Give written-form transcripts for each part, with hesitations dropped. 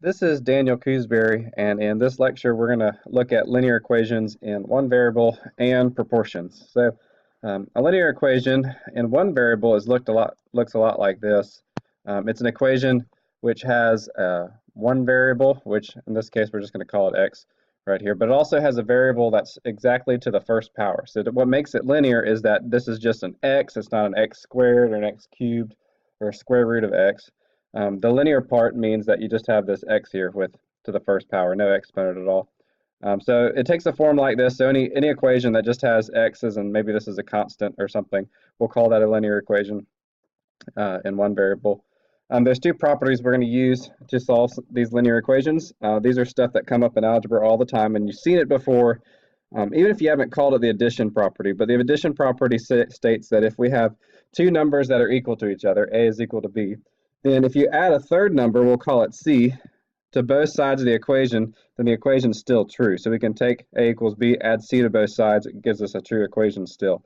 This is Daniel Coosbury, and in this lecture, we're going to look at linear equations in one variable and proportions. A linear equation in one variable looks a lot like this. It's an equation which has one variable, which in this case we're just going to call it x right here, but it also has a variable that's exactly to the first power. So what makes it linear is that this is just an x. It's not an x squared or an x cubed or a square root of x. The linear part means that you just have this x here to the first power, no exponent at all. So it takes a form like this. So any equation that just has x's and maybe this is a constant or something, we'll call that a linear equation in one variable. There's two properties we're going to use to solve these linear equations. These are stuff that come up in algebra all the time, and you've seen it before, even if you haven't called it the addition property. But the addition property states that if we have two numbers that are equal to each other, a is equal to b, then if you add a third number, we'll call it c, to both sides of the equation, then the equation is still true. So we can take a equals b, add c to both sides, it gives us a true equation still.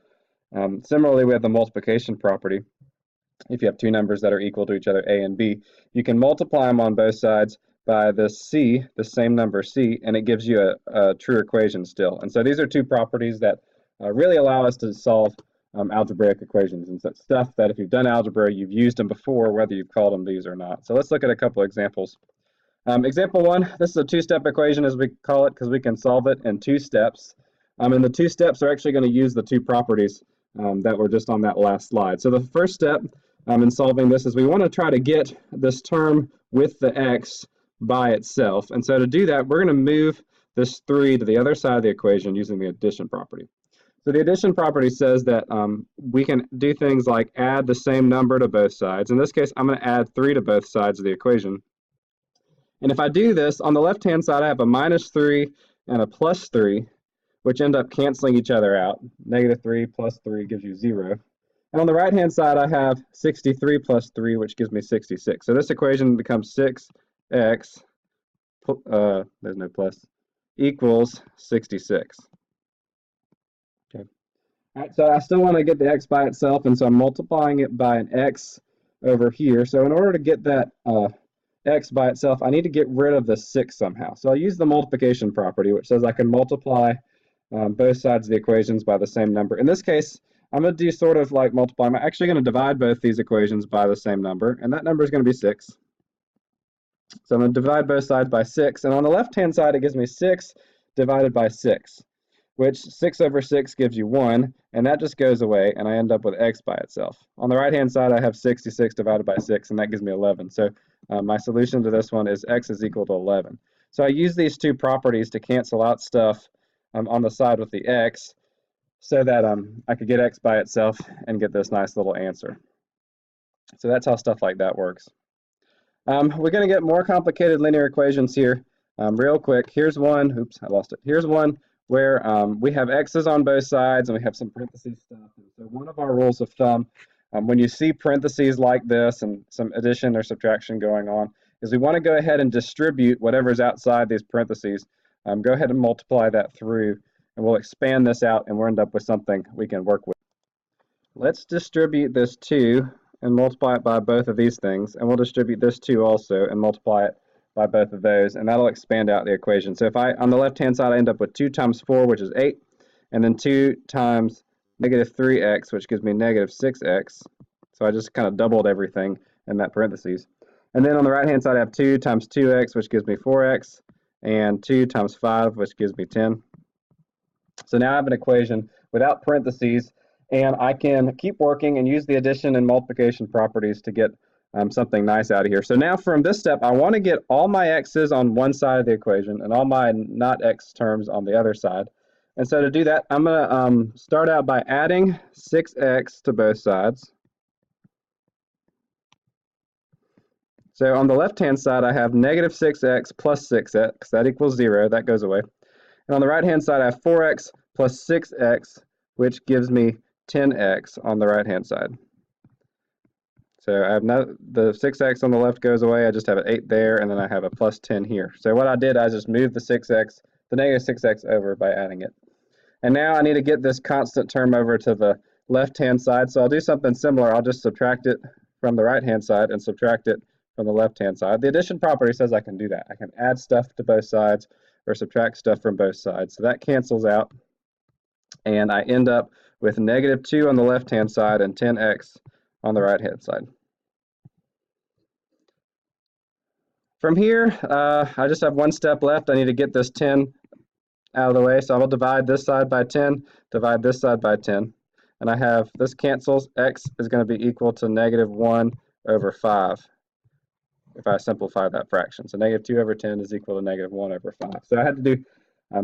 Similarly, we have the multiplication property. If you have two numbers that are equal to each other, a and b, you can multiply them on both sides by this c, the same number c, and it gives you a true equation still. And so these are two properties that really allow us to solve algebraic equations, and so stuff that if you've done algebra, you've used them before, whether you've called them these or not. So let's look at a couple examples. Example one, this is a two-step equation as we call it because we can solve it in two steps. And the two steps are actually going to use the two properties that were just on that last slide. So the first step in solving this is we want to try to get this term with the x by itself. And so to do that, we're going to move this 3 to the other side of the equation using the addition property. So the addition property says that we can do things like add the same number to both sides. In this case, I'm going to add 3 to both sides of the equation. And if I do this, on the left-hand side, I have a minus 3 and a plus 3, which end up canceling each other out. Negative 3 plus 3 gives you 0. And on the right-hand side, I have 63 plus 3, which gives me 66. So this equation becomes 6x, there's no plus, equals 66. Okay. All right, so I still want to get the x by itself, and so I'm multiplying it by an x over here. So in order to get that x by itself, I need to get rid of the 6 somehow. So I'll use the multiplication property, which says I can multiply both sides of the equations by the same number. In this case, I'm going to do sort of like multiply. I'm actually going to divide both these equations by the same number, and that number is going to be 6. So I'm going to divide both sides by 6, and on the left-hand side, it gives me 6 divided by 6, which 6 over 6 gives you 1, and that just goes away, and I end up with x by itself. On the right-hand side, I have 66 divided by 6, and that gives me 11. So my solution to this one is x is equal to 11. So I use these two properties to cancel out stuff on the side with the x so that I could get x by itself and get this nice little answer. So that's how stuff like that works. We're going to get more complicated linear equations here real quick. Here's one. Oops, I lost it. Here's one where we have x's on both sides and we have some parentheses stuff. And so one of our rules of thumb, when you see parentheses like this and some addition or subtraction going on, is we want to go ahead and distribute whatever's outside these parentheses. Go ahead and multiply that through, and we'll expand this out, and we'll end up with something we can work with. Let's distribute this 2 and multiply it by both of these things, and we'll distribute this 2 also and multiply it by both of those, and that'll expand out the equation. So if on the left-hand side, I end up with 2 times 4, which is 8, and then 2 times negative 3x, which gives me negative 6x. So I just kind of doubled everything in that parentheses. And then on the right-hand side, I have 2 times 2x, which gives me 4x, and 2 times 5, which gives me 10. So now I have an equation without parentheses, and I can keep working and use the addition and multiplication properties to get something nice out of here. So now from this step, I want to get all my x's on one side of the equation and all my not x terms on the other side. And so to do that, I'm going to start out by adding 6x to both sides. So on the left-hand side, I have negative 6x plus 6x. That equals 0. That goes away. And on the right-hand side, I have 4x plus 6x, which gives me 10x on the right-hand side. So I have the 6x on the left goes away. I just have an 8 there, and then I have a plus 10 here. So what I did, I just moved the negative 6x over by adding it. And now I need to get this constant term over to the left-hand side. So I'll do something similar. I'll just subtract it from the right-hand side and subtract it from the left-hand side. The addition property says I can do that. I can add stuff to both sides or subtract stuff from both sides. So that cancels out, and I end up with -2 on the left-hand side and 10x on the right-hand side. From here, I just have one step left. I need to get this 10 out of the way, so I will divide this side by 10, divide this side by 10, and I have this cancels. X is going to be equal to -1 over 5 if I simplify that fraction. So -2 over 10 is equal to -1 over 5. So I had to do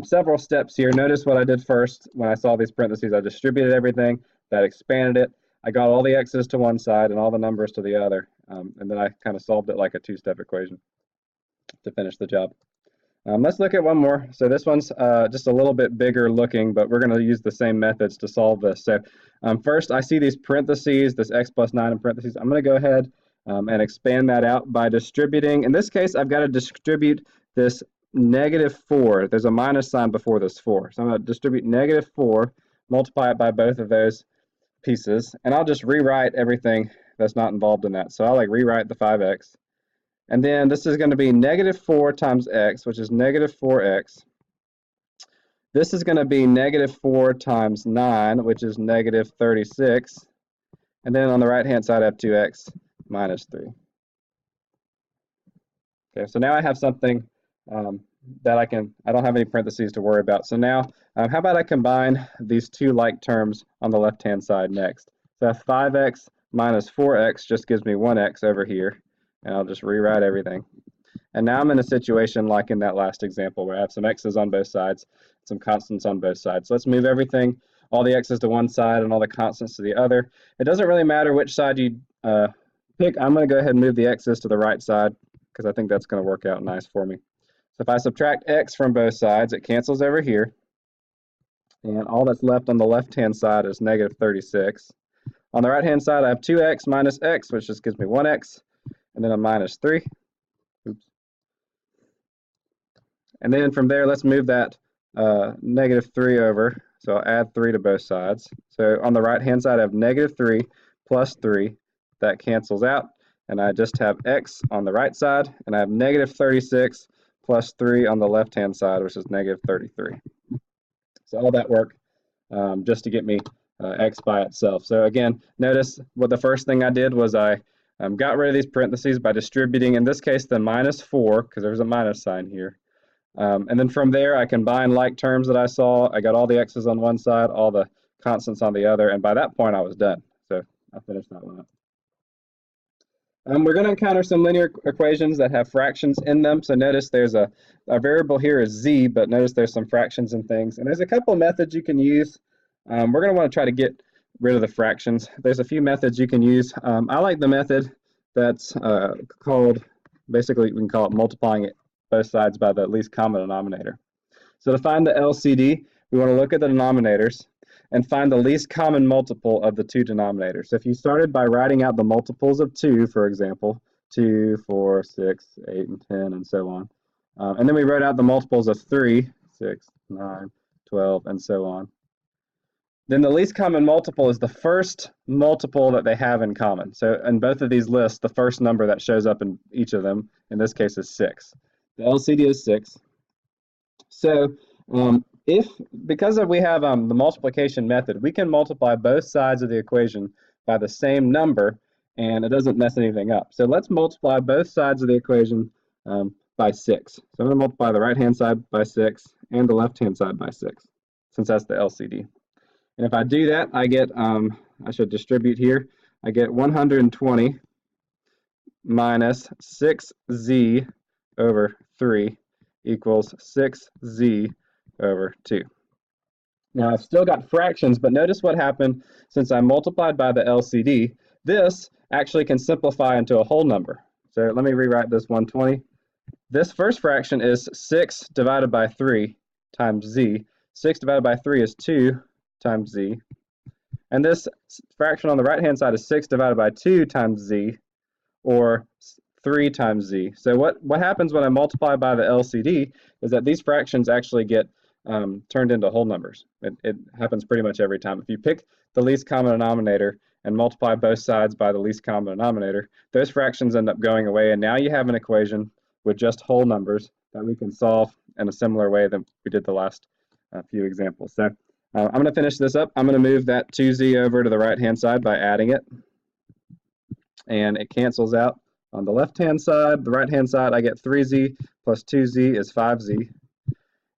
several steps here. Notice what I did first when I saw these parentheses. I distributed everything, that expanded it. I got all the x's to one side and all the numbers to the other, and then I kind of solved it like a two-step equation to finish the job. Let's look at one more. So this one's just a little bit bigger looking, but we're going to use the same methods to solve this. So first, I see these parentheses, this x plus 9 in parentheses. I'm going to go ahead and expand that out by distributing. In this case, I've got to distribute this -4. There's a minus sign before this 4. So I'm going to distribute -4, multiply it by both of those pieces, and I'll just rewrite everything that's not involved in that. So I'll rewrite the 5x. And then this is going to be -4 times x, which is -4x. This is going to be -4 times 9, which is -36. And then on the right-hand side, I have 2x minus 3. Okay, so now I have something that I don't have any parentheses to worry about. So now, how about I combine these two like terms on the left-hand side next? So 5x minus 4x just gives me 1x over here. And I'll just rewrite everything. And now I'm in a situation like in that last example where I have some x's on both sides, some constants on both sides. So let's move everything, all the x's to one side and all the constants to the other. It doesn't really matter which side you pick. I'm going to go ahead and move the x's to the right side because I think that's going to work out nice for me. So if I subtract x from both sides, it cancels over here. And all that's left on the left-hand side is -36. On the right-hand side, I have 2x minus x, which just gives me 1x. And then a minus 3. Oops. And then from there, let's move that -3 over. So I'll add 3 to both sides. So on the right-hand side, I have -3 plus 3. That cancels out. And I just have x on the right side. And I have -36 plus 3 on the left-hand side, which is -33. So all that work just to get me x by itself. So again, notice what the first thing I did was I got rid of these parentheses by distributing, in this case, the -4, because there's a minus sign here. And then from there, I combined like terms that I saw. I got all the x's on one side, all the constants on the other, and by that point, I was done. So I finished that one up. We're going to encounter some linear equations that have fractions in them. So notice there's a variable here is z, but notice there's some fractions and things. And there's a couple methods you can use. We're going to want to try to get rid of the fractions. There's a few methods you can use. I like the method that's called, basically we can call it multiplying it both sides by the least common denominator. So to find the LCD, we want to look at the denominators and find the least common multiple of the two denominators. So if you started by writing out the multiples of 2, for example, 2, 4, 6, 8, and 10, and so on, and then we wrote out the multiples of 3, 6, 9, 12, and so on, then the least common multiple is the first multiple that they have in common. So in both of these lists, the first number that shows up in each of them, in this case, is 6. The LCD is 6. So because we have the multiplication method, we can multiply both sides of the equation by the same number, and it doesn't mess anything up. So let's multiply both sides of the equation by 6. So I'm going to multiply the right-hand side by 6 and the left-hand side by 6, since that's the LCD. And if I do that, I get, I should distribute here, I get 120 minus 6z over 3 equals 6z over 2. Now I've still got fractions, but notice what happened since I multiplied by the LCD. This actually can simplify into a whole number. So let me rewrite this 120. This first fraction is 6 divided by 3 times z. 6 divided by 3 is 2 times z. And this fraction on the right-hand side is 6 divided by 2 times z, or 3 times z. So what happens when I multiply by the LCD is that these fractions actually get turned into whole numbers. It happens pretty much every time. If you pick the least common denominator and multiply both sides by the least common denominator, those fractions end up going away, and now you have an equation with just whole numbers that we can solve in a similar way that we did the last few examples. So I'm going to finish this up. I'm going to move that 2z over to the right-hand side by adding it, and it cancels out. On the left-hand side, the right-hand side, I get 3z plus 2z is 5z.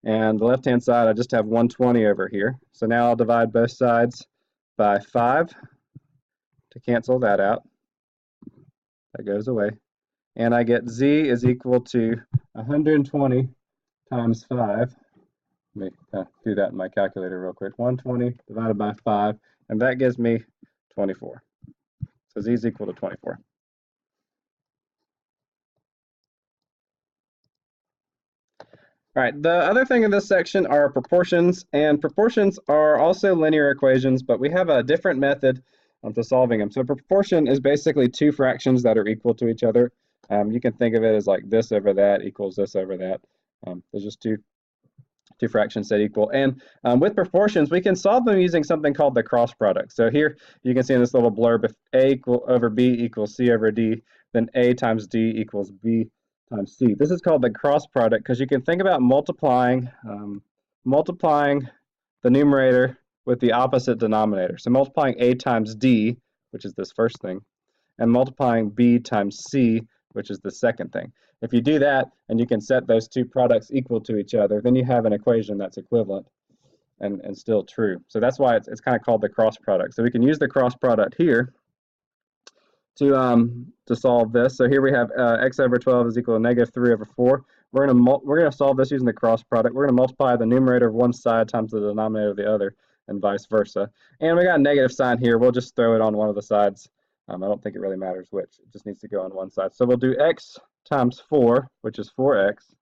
And the left-hand side, I just have 120 over here. So now I'll divide both sides by 5 to cancel that out. That goes away. And I get z is equal to 120 times 5. Let me do that in my calculator real quick. 120 divided by 5, and that gives me 24. So z is equal to 24. All right, the other thing in this section are proportions, and proportions are also linear equations, but we have a different method to solving them. So proportion is basically two fractions that are equal to each other. You can think of it as like this over that equals this over that. There's just two fractions that equal. And with proportions, we can solve them using something called the cross product. So here you can see in this little blurb, if A over B equals C over D, then A times D equals B times C. This is called the cross product because you can think about multiplying the numerator with the opposite denominator. So multiplying A times D, which is this first thing, and multiplying B times C, which is the second thing. If you do that and you can set those two products equal to each other, then you have an equation that's equivalent and still true. So that's why it's kind of called the cross product. So we can use the cross product here to solve this. So here we have x over 12 is equal to negative 3 over 4. We're gonna solve this using the cross product. We're gonna multiply the numerator of one side times the denominator of the other, and vice versa. And we got a negative sign here. We'll just throw it on one of the sides. I don't think it really matters which. It just needs to go on one side. So we'll do x times 4, which is 4x.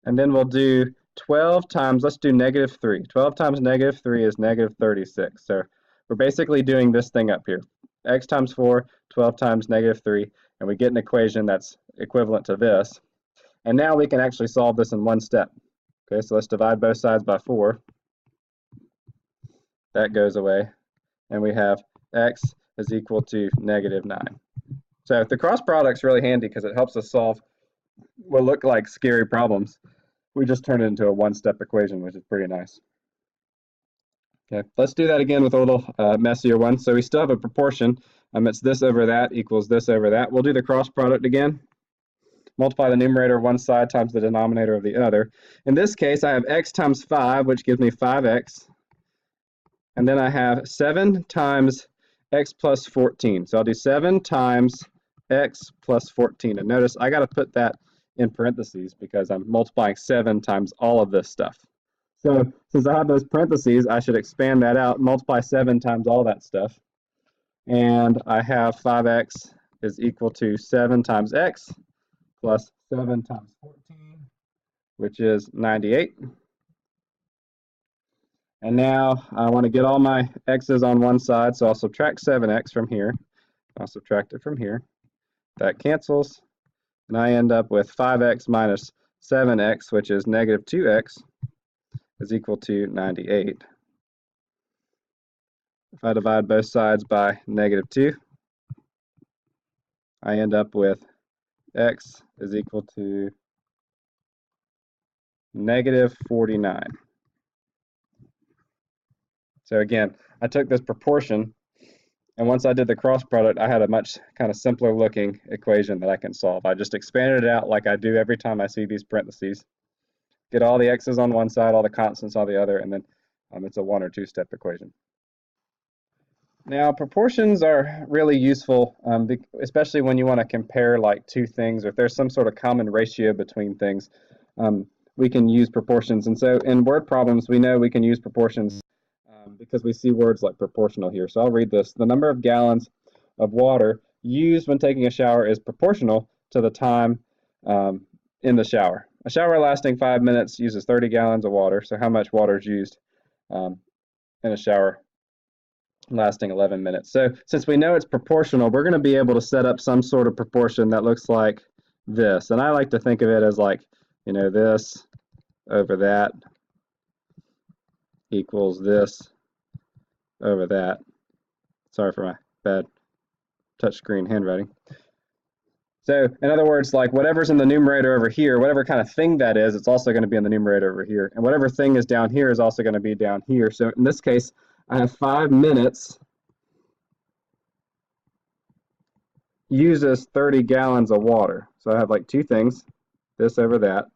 And then we'll do 12 times, let's do negative 3. 12 times negative 3 is negative 36. So we're basically doing this thing up here. X times 4, 12 times negative 3, and we get an equation that's equivalent to this. And now we can actually solve this in one step. Okay, so let's divide both sides by 4. That goes away. And we have x is equal to negative 9. So the cross product's really handy because it helps us solve what look like scary problems. We just turn it into a one-step equation, which is pretty nice. Okay, let's do that again with a little messier one. So we still have a proportion. It's this over that equals this over that. We'll do the cross product again. Multiply the numerator of one side times the denominator of the other. In this case, I have x times 5, which gives me 5x. And then I have 7 times x plus 14. So I'll do 7 times x plus 14. And notice I got to put that in parentheses because I'm multiplying 7 times all of this stuff. So since I have those parentheses, I should expand that out, multiply 7 times all that stuff. And I have 5x is equal to 7 times x plus 7 times 14, which is 98. And now I want to get all my x's on one side, so I'll subtract 7x from here. I'll subtract it from here. That cancels, and I end up with 5x minus 7x, which is negative 2x, is equal to 98. If I divide both sides by negative 2, I end up with x is equal to negative 49. So again, I took this proportion, and once I did the cross product, I had a much kind of simpler looking equation that I can solve. I just expanded it out like I do every time I see these parentheses. Get all the x's on one side, all the constants on the other, and then it's a one or two step equation. Now, proportions are really useful, especially when you want to compare like two things, or if there's some sort of common ratio between things, we can use proportions. And so in word problems, we know we can use proportions because we see words like proportional here. So I'll read this. The number of gallons of water used when taking a shower is proportional to the time in the shower. A shower lasting 5 minutes uses 30 gallons of water. So how much water is used in a shower lasting 11 minutes? So since we know it's proportional, we're going to be able to set up some sort of proportion that looks like this. And I like to think of it as like, you know, this over that equals this over that. Sorry for my bad touchscreen handwriting. So in other words, like whatever's in the numerator over here, whatever kind of thing that is, it's also going to be in the numerator over here. And whatever thing is down here is also going to be down here. So in this case, I have 5 minutes uses 30 gallons of water. So I have like two things, this over that.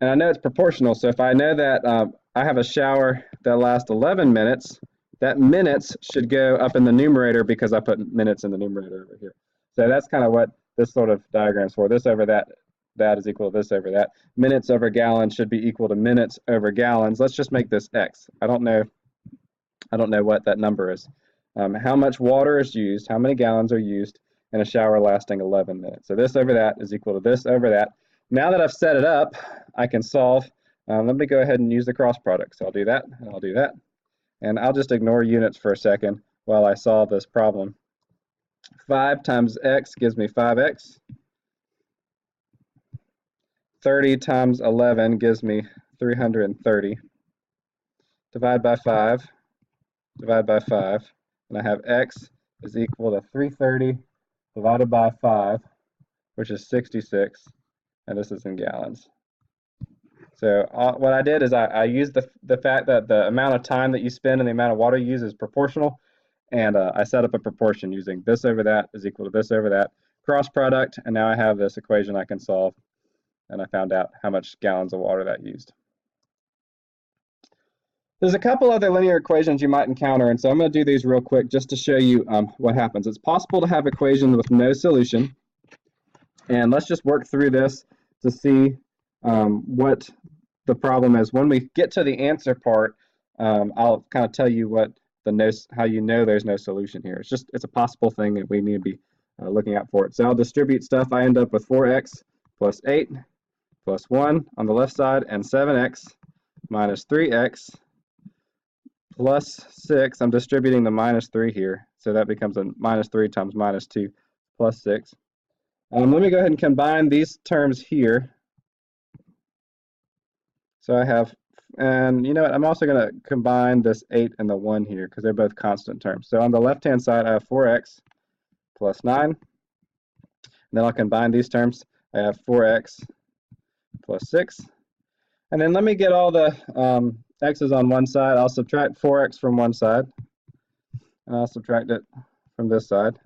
And I know it's proportional. So if I know that I have a shower that lasts 11 minutes, that minutes should go up in the numerator because I put minutes in the numerator over here. So that's kind of what this sort of diagram is for. This over that, that is equal to this over that. Minutes over gallons should be equal to minutes over gallons. Let's just make this X. I don't know what that number is. How much water is used, how many gallons are used in a shower lasting 11 minutes. So this over that is equal to this over that. Now that I've set it up, I can solve. Let me go ahead and use the cross product. So I'll do that, and I'll do that. And I'll just ignore units for a second while I solve this problem. 5 times x gives me 5x. 30 times 11 gives me 330. Divide by 5. Divide by 5. And I have x is equal to 330 divided by 5, which is 66. And this is in gallons. So what I did is I used the fact that the amount of time that you spend and the amount of water you use is proportional, and I set up a proportion using this over that is equal to this over that, cross product, and now I have this equation I can solve, and I found out how much gallons of water that used. There's a couple other linear equations you might encounter, and so I'm going to do these real quick just to show you what happens. It's possible to have equations with no solution, and let's just work through this to see what the problem is. When we get to the answer part, I'll kind of tell you what how you know there's no solution here. It's a possible thing that we need to be looking out for it. So I'll distribute stuff. I end up with 4x plus 8 plus 1 on the left side, and 7x minus 3x plus 6. I'm distributing the minus 3 here, so that becomes a minus 3 times minus 2 plus 6. Let me go ahead and combine these terms here. So I have, and you know what, I'm also going to combine this 8 and the 1 here because they're both constant terms. So on the left-hand side, I have 4x plus 9. And then I'll combine these terms. I have 4x plus 6. And then let me get all the x's on one side. I'll subtract 4x from one side. And I'll subtract it from this side.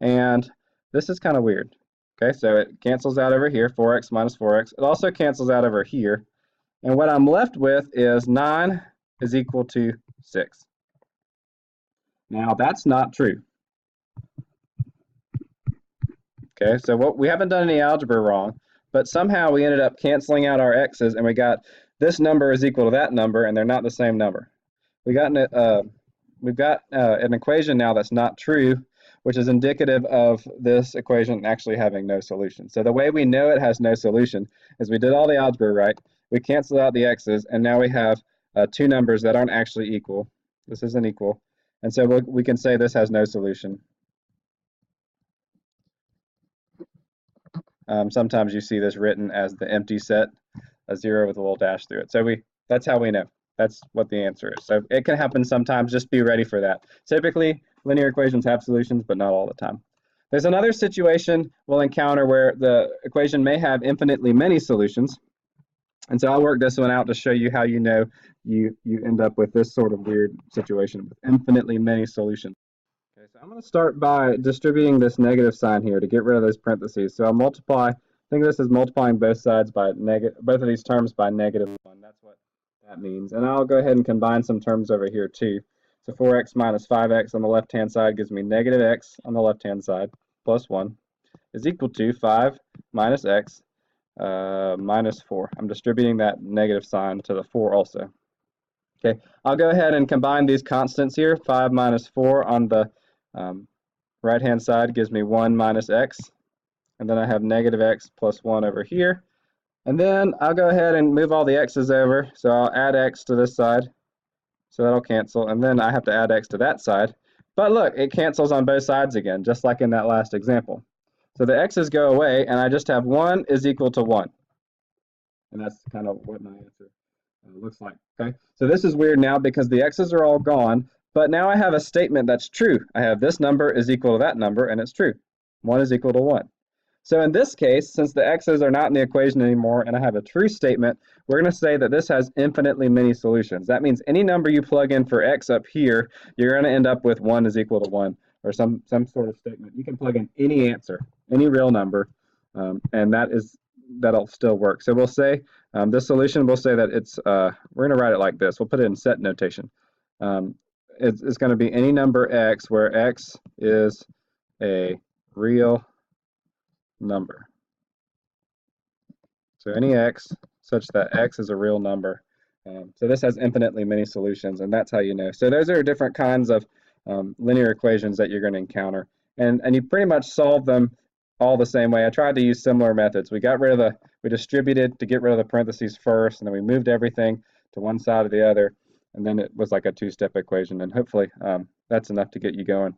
And this is kind of weird. Okay, so it cancels out over here, 4x minus 4x. It also cancels out over here. And what I'm left with is 9 is equal to 6. Now, that's not true. Okay, so we haven't done any algebra wrong, but somehow we ended up canceling out our x's, and we got this number is equal to that number, and they're not the same number. We've got an equation now that's not true, which is indicative of this equation actually having no solution. So the way we know it has no solution is we did all the algebra right, we canceled out the x's, and now we have two numbers that aren't actually equal. This isn't equal, and so we can say this has no solution. Sometimes you see this written as the empty set, a 0 with a little dash through it. So that's how we know. That's what the answer is. So it can happen sometimes. Just be ready for that. Typically, linear equations have solutions, but not all the time. There's another situation we'll encounter where the equation may have infinitely many solutions. And so I'll work this one out to show you how you know you end up with this sort of weird situation with infinitely many solutions. Okay, so I'm going to start by distributing this negative sign here to get rid of those parentheses. So I'll multiply, think of this as multiplying both sides by both of these terms by -1. That's what that means. And I'll go ahead and combine some terms over here too. So 4x minus 5x on the left-hand side gives me -x on the left-hand side plus 1 is equal to 5 minus x minus 4. I'm distributing that negative sign to the 4 also. Okay, I'll go ahead and combine these constants here. 5 minus 4 on the right-hand side gives me 1 minus x. And then I have -x plus 1 over here. And then I'll go ahead and move all the x's over. So I'll add x to this side. So that'll cancel. And then I have to add x to that side. But look, it cancels on both sides again, just like in that last example. So the x's go away, and I just have 1 is equal to 1. And that's kind of what my answer looks like. Okay, so this is weird now because the x's are all gone, But now I have a statement that's true. I have this number is equal to that number, and it's true. 1 is equal to 1. So in this case, since the x's are not in the equation anymore and I have a true statement, we're going to say that this has infinitely many solutions. That means any number you plug in for x up here, you're going to end up with 1 is equal to 1, or some sort of statement. You can plug in any answer, any real number, and that'll still work. So we'll say this solution, we'll say that it's, we're going to write it like this. We'll put it in set notation. It's going to be any number x where x is a real number. So any x such that x is a real number. So this has infinitely many solutions, and that's how you know. So those are different kinds of linear equations that you're going to encounter. And you pretty much solve them all the same way. I tried to use similar methods. We distributed to get rid of the parentheses first, and then we moved everything to one side or the other, and then it was like a two-step equation. And hopefully that's enough to get you going.